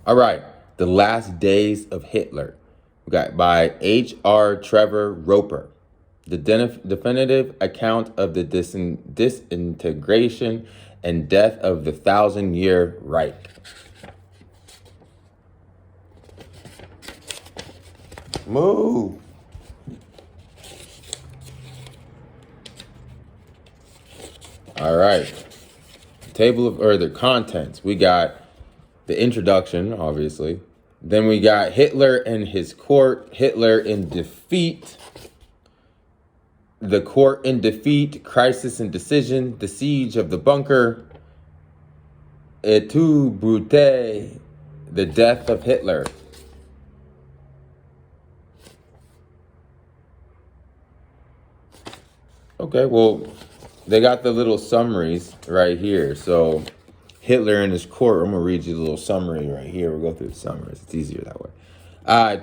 All right. The Last Days of Hitler. We got by H.R. Trevor Roper. The definitive account of the disintegration and death of the Thousand-Year Reich. Move. All right. Table of or the contents. We got the introduction, obviously. Then we got Hitler and his court. Hitler in defeat. The court in defeat. Crisis and decision. The siege of the bunker. Et tu, Brute. The death of Hitler. Okay, well, they got the little summaries right here. So Hitler and his court, I'm going to read you the little summary right here. We'll go through the summaries. It's easier that way.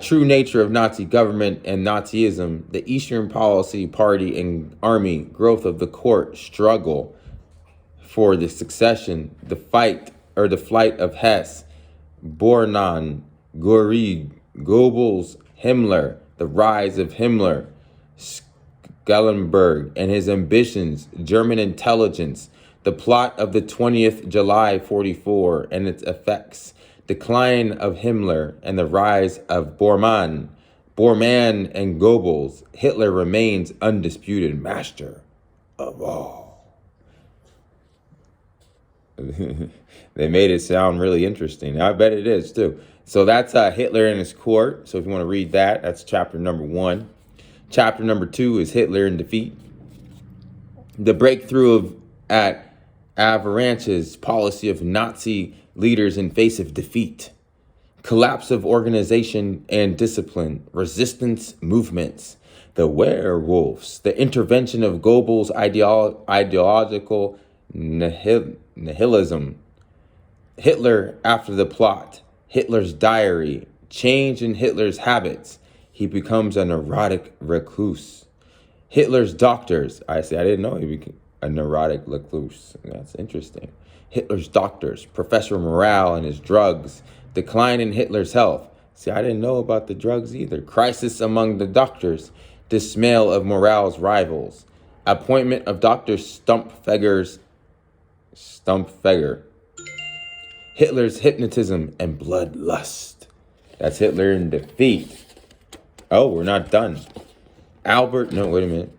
True nature of Nazi government and Nazism, the Eastern Policy Party and Army, growth of the court, struggle for the succession, the fight or the flight of Hess, Bormann, Göring, Goebbels, Himmler, the rise of Himmler, Schellenberg and his ambitions, German intelligence, the plot of the 20th July 44 and its effects, decline of Himmler and the rise of Bormann and Goebbels. Hitler remains undisputed master of all. They made it sound really interesting. I bet it is too. So that's Hitler and his court. So if you want to read that, that's chapter number 1. Chapter number 2 is Hitler in defeat. The breakthrough at Avranches, policy of Nazi leaders in face of defeat. Collapse of organization and discipline. Resistance movements. The werewolves. The intervention of Goebbels' ideological nihilism. Hitler after the plot. Hitler's diary. Change in Hitler's habits. He becomes a neurotic recluse. Hitler's doctors. I didn't know he became a neurotic recluse. That's interesting. Hitler's doctors. Professor Morale and his drugs. Decline in Hitler's health. See, I didn't know about the drugs either. Crisis among the doctors. Dismay of Morale's rivals. Appointment of Dr. Stumpfegger. Hitler's hypnotism and bloodlust. That's Hitler in defeat. Oh, we're not done. Albert, no, wait a minute.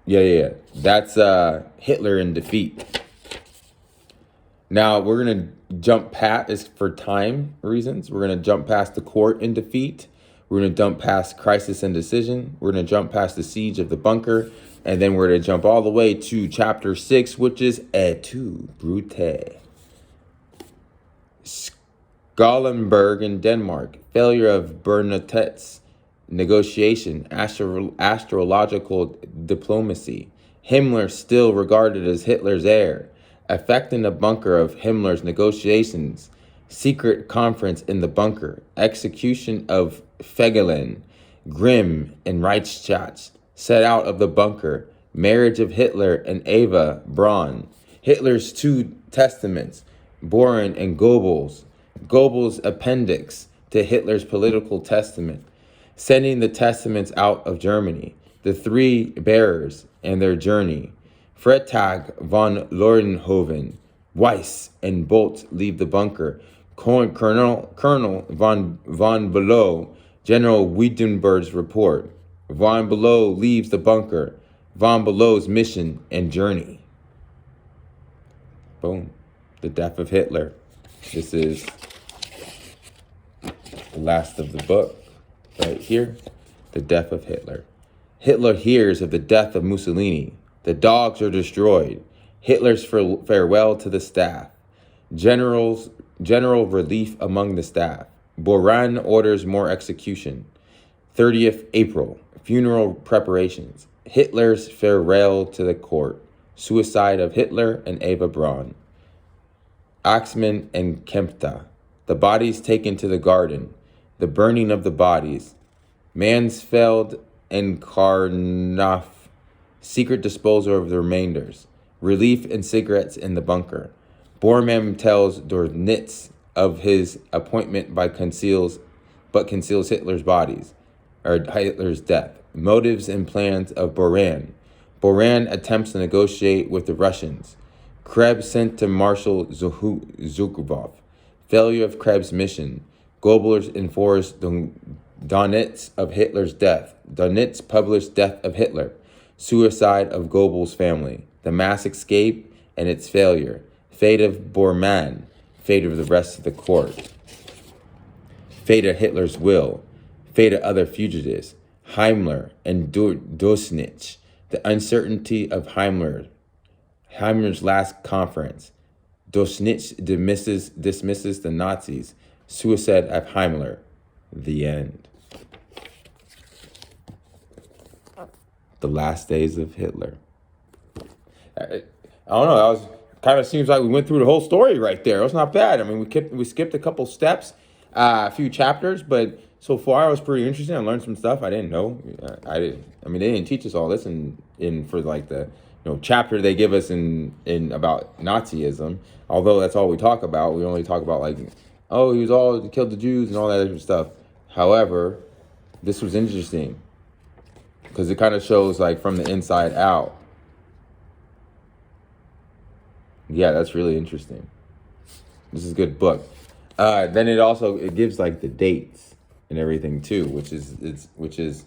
Yeah. That's Hitler in defeat. Now, we're going to jump past, for time reasons, we're going to jump past the court in defeat. We're going to jump past crisis and decision. We're going to jump past the siege of the bunker. And then we're going to jump all the way to chapter 6, which is Et tu, Brute. Schellenberg in Denmark. Failure of Bernadette's negotiation, astrological diplomacy. Himmler still regarded as Hitler's heir. Affecting the bunker of Himmler's negotiations. Secret conference in the bunker. Execution of Fegelein. Grimm and Reichstadt. Set out of the bunker. Marriage of Hitler and Eva Braun. Hitler's 2 testaments. Bormann and Goebbels. Goebbels' appendix to Hitler's political testament. Sending the testaments out of Germany, the 3 bearers and their journey. Freitag von Lorenhoven, Weiss, and Bolt leave the bunker. Colonel von Below, General Wiedenberg's report. Von Below leaves the bunker. Von Below's mission and journey. Boom. The death of Hitler. This is the last of the book. Right here, the death of Hitler. Hitler hears of the death of Mussolini. The dogs are destroyed. Hitler's farewell to the staff. General relief among the staff. Bormann orders more execution. 30th April, funeral preparations. Hitler's farewell to the court. Suicide of Hitler and Eva Braun. Axmann and Kempta. The bodies taken to the garden. The burning of the bodies. Mansfeld and Karnoff. Secret disposal of the remainders. Relief and cigarettes in the bunker. Bormann tells Dornitz of his appointment but conceals Hitler's death. Motives and plans of Boran. Boran attempts to negotiate with the Russians. Krebs sent to Marshal Zhukov. Failure of Krebs' mission. Goebbels enforced Donitz of Hitler's death. Donitz published Death of Hitler. Suicide of Goebbels' family. The mass escape and its failure. Fate of Bormann. Fate of the rest of the court. Fate of Hitler's will. Fate of other fugitives. Himmler and Döschnitz. The uncertainty of Himmler's last conference. Döschnitz dismisses the Nazis. Suicide of Himmler. The end. The last days of Hitler. I don't know. That was kind of seems like we went through the whole story right there. It was not bad. I mean, we skipped a couple steps, a few chapters, but so far it was pretty interesting. I learned some stuff I didn't know. They didn't teach us all this in for like the chapter they give us in about Nazism. Although that's all we talk about. We only talk about like, oh, he killed the Jews and all that other stuff. However, this was interesting because it kind of shows like from the inside out. Yeah, that's really interesting. This is a good book. Then it gives like the dates and everything too, which is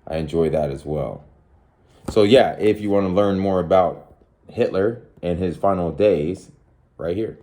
I enjoy that as well. So yeah, if you want to learn more about Hitler and his final days, right here.